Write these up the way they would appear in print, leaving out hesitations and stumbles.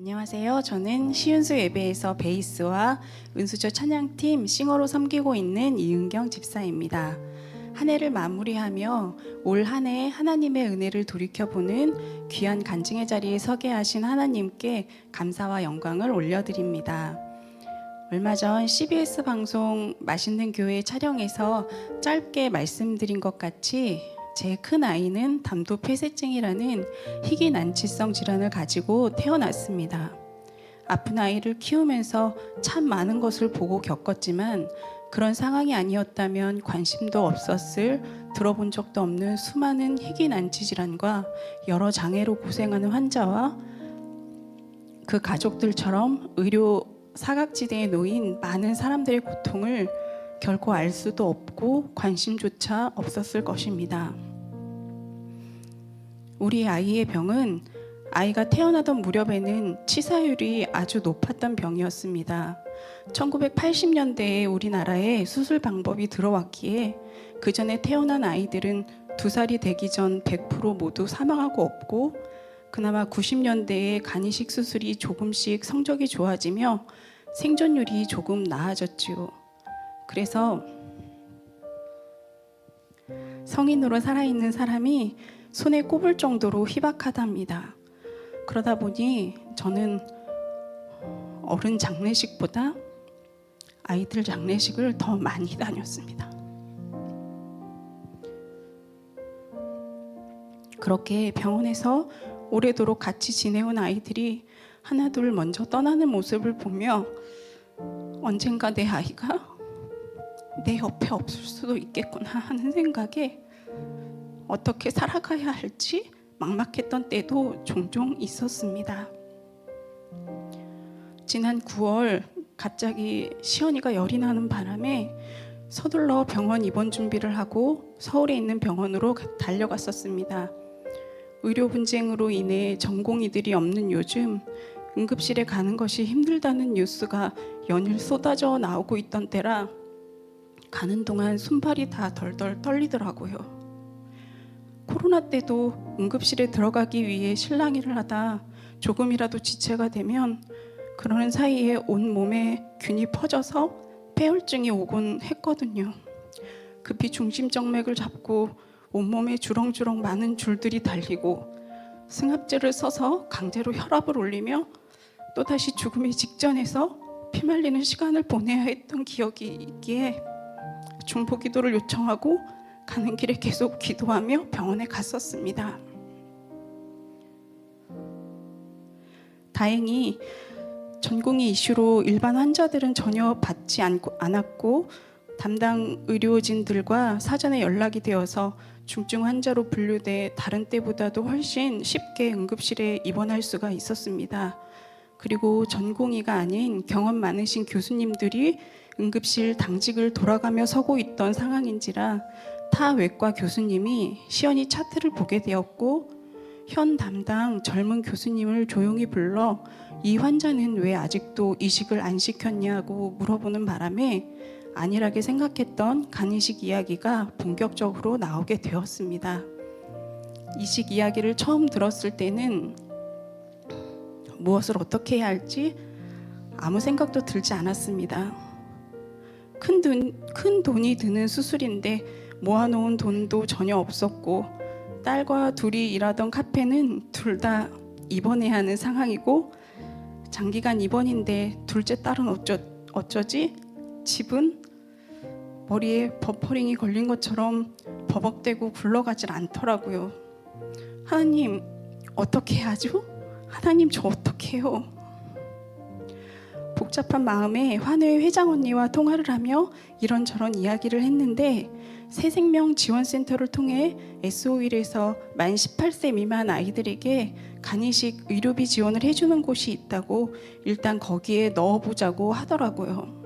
안녕하세요. 저는 시윤수 예배에서 베이스와 은수저 찬양팀 싱어로 섬기고 있는 이은경 집사입니다. 한 해를 마무리하며 올 한 해 하나님의 은혜를 돌이켜보는 귀한 간증의 자리에 서게 하신 하나님께 감사와 영광을 올려드립니다. 얼마 전 CBS 방송 맛있는 교회 촬영에서 짧게 말씀드린 것 같이 제 큰 아이는 담도 폐쇄증이라는 희귀 난치성 질환을 가지고 태어났습니다. 아픈 아이를 키우면서 참 많은 것을 보고 겪었지만 그런 상황이 아니었다면 관심도 없었을 들어본 적도 없는 수많은 희귀 난치 질환과 여러 장애로 고생하는 환자와 그 가족들처럼 의료 사각지대에 놓인 많은 사람들의 고통을 결코 알 수도 없고 관심조차 없었을 것입니다. 우리 아이의 병은 아이가 태어나던 무렵에는 치사율이 아주 높았던 병이었습니다. 1980년대에 우리나라에 수술 방법이 들어왔기에 그 전에 태어난 아이들은 2살이 되기 전 100% 모두 사망하고 없고, 그나마 90년대에 간이식 수술이 조금씩 성적이 좋아지며 생존율이 조금 나아졌지요. 그래서 성인으로 살아있는 사람이 손에 꼽을 정도로 희박하답니다. 그러다 보니 저는 어른 장례식보다 아이들 장례식을 더 많이 다녔습니다. 그렇게 병원에서 오래도록 같이 지내온 아이들이 하나둘 먼저 떠나는 모습을 보며 언젠가 내 아이가 내 옆에 없을 수도 있겠구나 하는 생각에 어떻게 살아가야 할지 막막했던 때도 종종 있었습니다. 지난 9월 갑자기 시연이가 열이 나는 바람에 서둘러 병원 입원 준비를 하고 서울에 있는 병원으로 달려갔었습니다. 의료 분쟁으로 인해 전공의들이 없는 요즘 응급실에 가는 것이 힘들다는 뉴스가 연일 쏟아져 나오고 있던 때라 가는 동안 손발이 다 덜덜 떨리더라고요. 코로나 때도 응급실에 들어가기 위해 실랑이를 하다 조금이라도 지체가 되면 그러는 사이에 온몸에 균이 퍼져서 폐혈증이 오곤 했거든요. 급히 중심정맥을 잡고 온몸에 주렁주렁 많은 줄들이 달리고 승합제를 써서 강제로 혈압을 올리며 또다시 죽음의 직전에서 피말리는 시간을 보내야 했던 기억이 있기에 중보기도를 요청하고 가는 길에 계속 기도하며 병원에 갔었습니다. 다행히 전공의 이슈로 일반 환자들은 전혀 받지 않았고 담당 의료진들과 사전에 연락이 되어서 중증 환자로 분류돼 다른 때보다도 훨씬 쉽게 응급실에 입원할 수가 있었습니다. 그리고 전공의가 아닌 경험 많으신 교수님들이 응급실 당직을 돌아가며 서고 있던 상황인지라 타 외과 교수님이 시연이 차트를 보게 되었고 현 담당 젊은 교수님을 조용히 불러 이 환자는 왜 아직도 이식을 안 시켰냐고 물어보는 바람에 안일하게 생각했던 간이식 이야기가 본격적으로 나오게 되었습니다. 이식 이야기를 처음 들었을 때는 무엇을 어떻게 해야 할지 아무 생각도 들지 않았습니다. 큰 돈이 드는 수술인데 모아놓은 돈도 전혀 없었고 딸과 둘이 일하던 카페는 둘 다 입원해야 하는 상황이고 장기간 입원인데 둘째 딸은 어쩌지? 집은 머리에 버퍼링이 걸린 것처럼 버벅대고 굴러가질 않더라고요. 하나님 어떻게 하죠? 하나님 저 어떻게 해요? 복잡한 마음에 환우의 회장 언니와 통화를 하며 이런저런 이야기를 했는데 새생명 지원센터를 통해 SO일에서 만 18세 미만 아이들에게 간이식 의료비 지원을 해주는 곳이 있다고 일단 거기에 넣어보자고 하더라고요.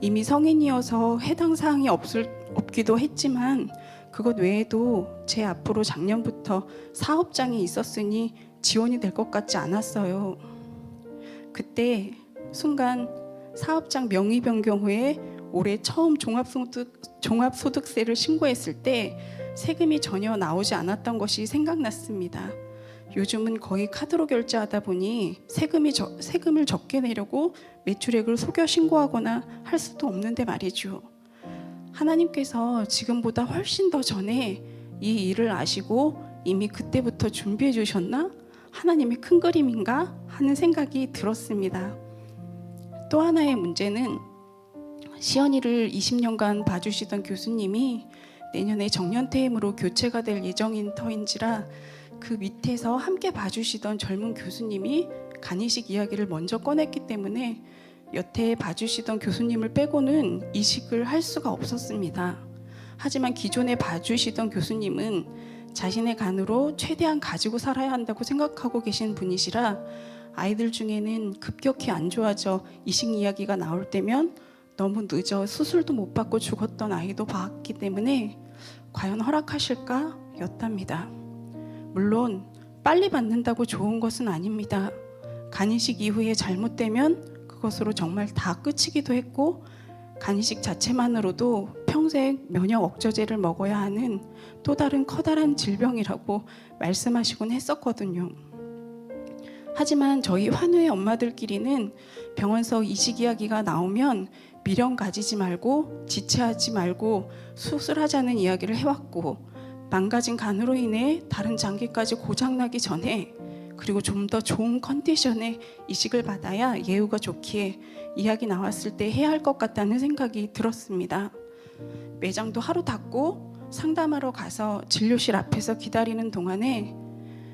이미 성인이어서 해당 사항이 없기도 했지만 그것 외에도 제 앞으로 작년부터 사업장이 있었으니 지원이 될 것 같지 않았어요. 그때 순간 사업장 명의 변경 후에 올해 처음 종합소득세를 신고했을 때 세금이 전혀 나오지 않았던 것이 생각났습니다. 요즘은 거의 카드로 결제하다 보니 세금을 적게 내려고 매출액을 속여 신고하거나 할 수도 없는데 말이죠. 하나님께서 지금보다 훨씬 더 전에 이 일을 아시고 이미 그때부터 준비해 주셨나? 하나님의 큰 그림인가? 하는 생각이 들었습니다. 또 하나의 문제는 시연이를 20년간 봐주시던 교수님이 내년에 정년퇴임으로 교체가 될 예정인 터인지라 그 밑에서 함께 봐주시던 젊은 교수님이 간이식 이야기를 먼저 꺼냈기 때문에 여태 봐주시던 교수님을 빼고는 이식을 할 수가 없었습니다. 하지만 기존에 봐주시던 교수님은 자신의 간으로 최대한 가지고 살아야 한다고 생각하고 계신 분이시라 아이들 중에는 급격히 안 좋아져 이식 이야기가 나올 때면 너무 늦어 수술도 못 받고 죽었던 아이도 봤기 때문에 과연 허락하실까 였답니다. 물론 빨리 받는다고 좋은 것은 아닙니다. 간이식 이후에 잘못되면 그것으로 정말 다 끝이기도 했고 간이식 자체만으로도 평생 면역 억제제를 먹어야 하는 또 다른 커다란 질병이라고 말씀하시곤 했었거든요. 하지만 저희 환우의 엄마들끼리는 병원서 이식 이야기가 나오면 미련 가지지 말고 지체하지 말고 수술하자는 이야기를 해왔고 망가진 간으로 인해 다른 장기까지 고장나기 전에 그리고 좀 더 좋은 컨디션의 이식을 받아야 예후가 좋기에 이야기 나왔을 때 해야 할 것 같다는 생각이 들었습니다. 매장도 하루 닫고 상담하러 가서 진료실 앞에서 기다리는 동안에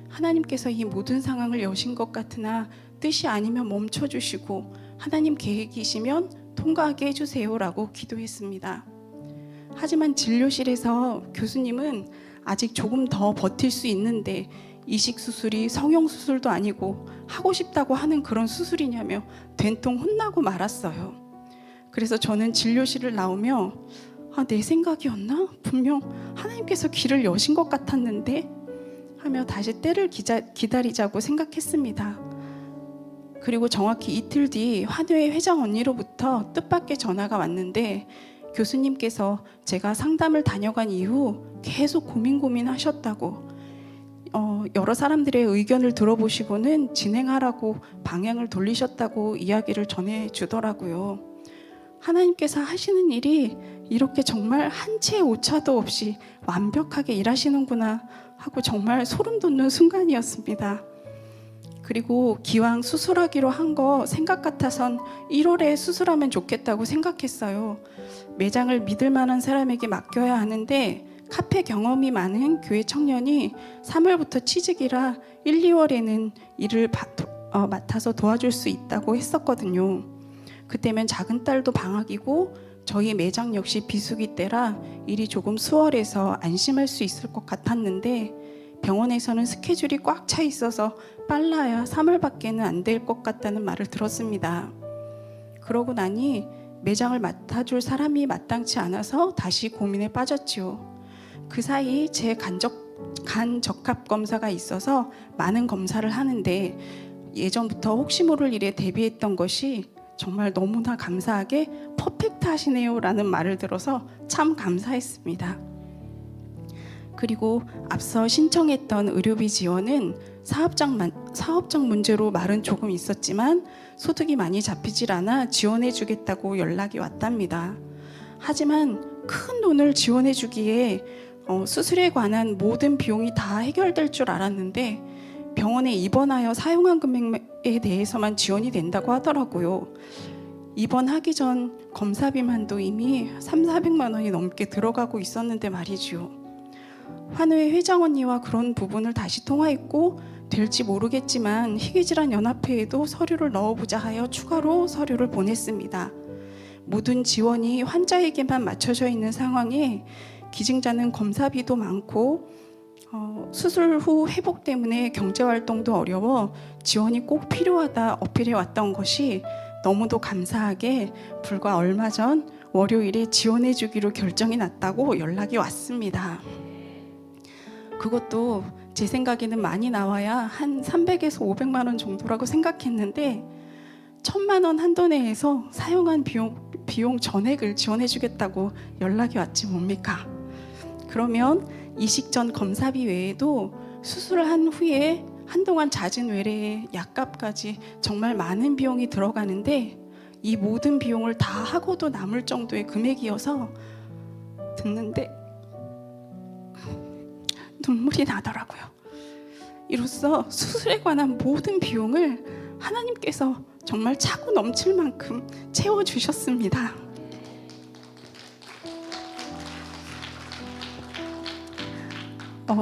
하나님께서 이 모든 상황을 여신 것 같으나 뜻이 아니면 멈춰주시고 하나님 계획이시면 통과하게 해주세요라고 기도했습니다. 하지만 진료실에서 교수님은 아직 조금 더 버틸 수 있는데 이식 수술이 성형 수술도 아니고 하고 싶다고 하는 그런 수술이냐며 된통 혼나고 말았어요. 그래서 저는 진료실을 나오며 내 생각이었나? 분명 하나님께서 길을 여신 것 같았는데 하며 다시 때를 기다리자고 생각했습니다. 그리고 정확히 이틀 뒤 환우의 회장 언니로부터 뜻밖의 전화가 왔는데 교수님께서 제가 상담을 다녀간 이후 계속 고민하셨다고 여러 사람들의 의견을 들어보시고는 진행하라고 방향을 돌리셨다고 이야기를 전해주더라고요. 하나님께서 하시는 일이 이렇게 정말 한 채의 오차도 없이 완벽하게 일하시는구나 하고 정말 소름 돋는 순간이었습니다. 그리고 기왕 수술하기로 한 거 생각 같아선 1월에 수술하면 좋겠다고 생각했어요. 매장을 믿을 만한 사람에게 맡겨야 하는데 카페 경험이 많은 교회 청년이 3월부터 취직이라 1, 2월에는 일을 맡아서 도와줄 수 있다고 했었거든요. 그때면 작은 딸도 방학이고 저희 매장 역시 비수기 때라 일이 조금 수월해서 안심할 수 있을 것 같았는데 병원에서는 스케줄이 꽉 차 있어서 빨라야 3월밖에는 안 될 것 같다는 말을 들었습니다. 그러고 나니 매장을 맡아줄 사람이 마땅치 않아서 다시 고민에 빠졌지요. 그 사이 제 간 적합 검사가 있어서 많은 검사를 하는데 예전부터 혹시 모를 일에 대비했던 것이 정말 너무나 감사하게 퍼펙트 하시네요 라는 말을 들어서 참 감사했습니다. 그리고 앞서 신청했던 의료비 지원은 사업적 문제로 말은 조금 있었지만 소득이 많이 잡히질 않아 지원해 주겠다고 연락이 왔답니다. 하지만 큰 돈을 지원해 주기에 수술에 관한 모든 비용이 다 해결될 줄 알았는데 병원에 입원하여 사용한 금액에 대해서만 지원이 된다고 하더라고요. 입원하기 전 검사비만도 이미 300~400만 원이 넘게 들어가고 있었는데 말이죠. 환우의 회장 언니와 그런 부분을 다시 통화했고 될지 모르겠지만 희귀질환 연합회에도 서류를 넣어보자 하여 추가로 서류를 보냈습니다. 모든 지원이 환자에게만 맞춰져 있는 상황에 기증자는 검사비도 많고 수술 후 회복 때문에 경제활동도 어려워 지원이 꼭 필요하다 어필해 왔던 것이 너무도 감사하게 불과 얼마 전 월요일에 지원해 주기로 결정이 났다고 연락이 왔습니다. 그것도 제 생각에는 많이 나와야 한 300에서 500만 원 정도라고 생각했는데 1,000만 원 한도 내에서 사용한 비용 전액을 지원해 주겠다고 연락이 왔지 뭡니까? 그러면 이식 전 검사비 외에도 수술을 한 후에 한동안 잦은 외래에 약값까지 정말 많은 비용이 들어가는데 이 모든 비용을 다 하고도 남을 정도의 금액이어서 듣는데 눈물이 나더라고요. 이로써 수술에 관한 모든 비용을 하나님께서 정말 차고 넘칠 만큼 채워주셨습니다.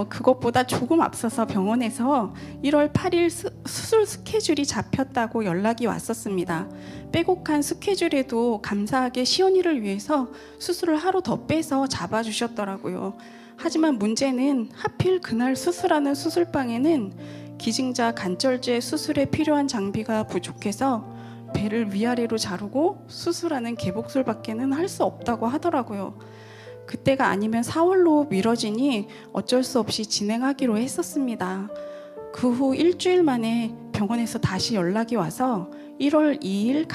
그것보다 조금 앞서서 병원에서 1월 8일 수술 스케줄이 잡혔다고 연락이 왔었습니다. 빼곡한 스케줄에도 감사하게 시연이를 위해서 수술을 하루 더 빼서 잡아주셨더라고요. 하지만 문제는 하필 그날 수술하는 수술방에는 기증자 간절제 수술에 필요한 장비가 부족해서 배를 위아래로 자르고 수술하는 개복술밖에는 할 수 없다고 하더라고요. 그때가 아니면 4월로 미뤄지니 어쩔 수 없이 진행하기로 했었습니다. 그 후 일주일 만에 병원에서 다시 연락이 와서 1월 2일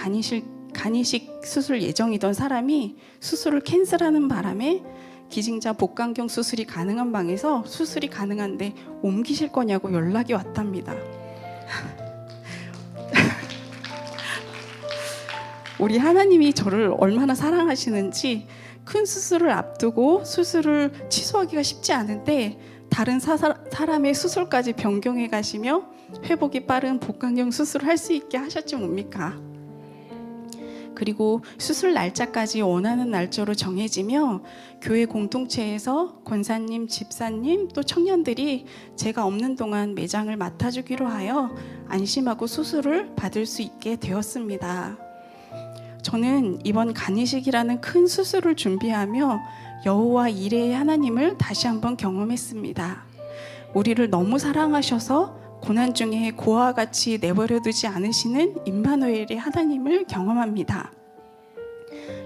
간이식 수술 예정이던 사람이 수술을 캔슬하는 바람에 기증자 복강경 수술이 가능한 방에서 수술이 가능한데 옮기실 거냐고 연락이 왔답니다. 우리 하나님이 저를 얼마나 사랑하시는지 큰 수술을 앞두고 수술을 취소하기가 쉽지 않은데 다른 사람의 수술까지 변경해 가시며 회복이 빠른 복강경 수술을 할 수 있게 하셨지 뭡니까? 그리고 수술 날짜까지 원하는 날짜로 정해지며 교회 공동체에서 권사님, 집사님 또 청년들이 제가 없는 동안 매장을 맡아주기로 하여 안심하고 수술을 받을 수 있게 되었습니다. 저는 이번 간이식이라는 큰 수술을 준비하며 여호와 이레의 하나님을 다시 한번 경험했습니다. 우리를 너무 사랑하셔서 고난 중에 고아와 같이 내버려두지 않으시는 임마누엘의 하나님을 경험합니다.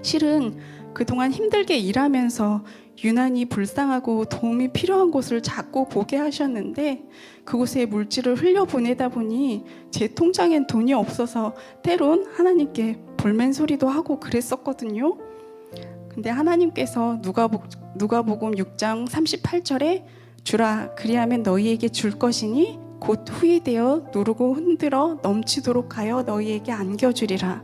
실은 그동안 힘들게 일하면서 유난히 불쌍하고 도움이 필요한 곳을 자꾸 보게 하셨는데 그곳에 물질을 흘려보내다 보니 제 통장엔 돈이 없어서 때론 하나님께 볼멘소리도 하고 그랬었거든요. 근데 하나님께서 누가복음 6장 38절에 주라 그리하면 너희에게 줄 것이니 곧 후이되어 누르고 흔들어 넘치도록 하여 너희에게 안겨주리라.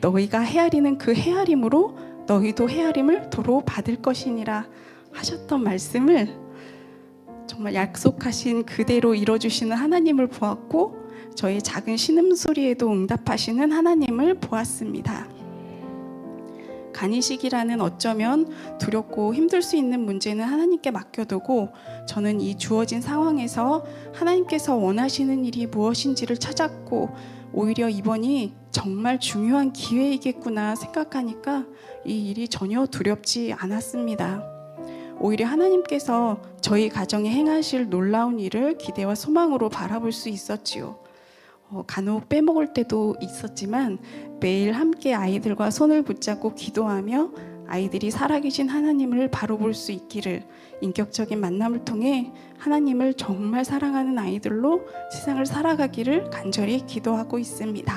너희가 헤아리는 그 헤아림으로 너희도 헤아림을 도로 받을 것이니라 하셨던 말씀을 정말 약속하신 그대로 이뤄주시는 하나님을 보았고 저의 작은 신음소리에도 응답하시는 하나님을 보았습니다. 간이식이라는 어쩌면 두렵고 힘들 수 있는 문제는 하나님께 맡겨두고 저는 이 주어진 상황에서 하나님께서 원하시는 일이 무엇인지를 찾았고 오히려 이번이 정말 중요한 기회이겠구나 생각하니까 이 일이 전혀 두렵지 않았습니다. 오히려 하나님께서 저희 가정에 행하실 놀라운 일을 기대와 소망으로 바라볼 수 있었지요. 간혹 빼먹을 때도 있었지만 매일 함께 아이들과 손을 붙잡고 기도하며 아이들이 살아계신 하나님을 바로 볼 수 있기를 인격적인 만남을 통해 하나님을 정말 사랑하는 아이들로 세상을 살아가기를 간절히 기도하고 있습니다.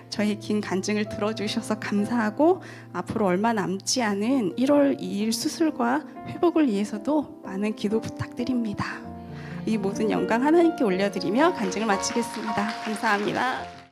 저희 긴 간증을 들어주셔서 감사하고 앞으로 얼마 남지 않은 1월 2일 수술과 회복을 위해서도 많은 기도 부탁드립니다. 이 모든 영광 하나님께 올려드리며 간증을 마치겠습니다. 감사합니다.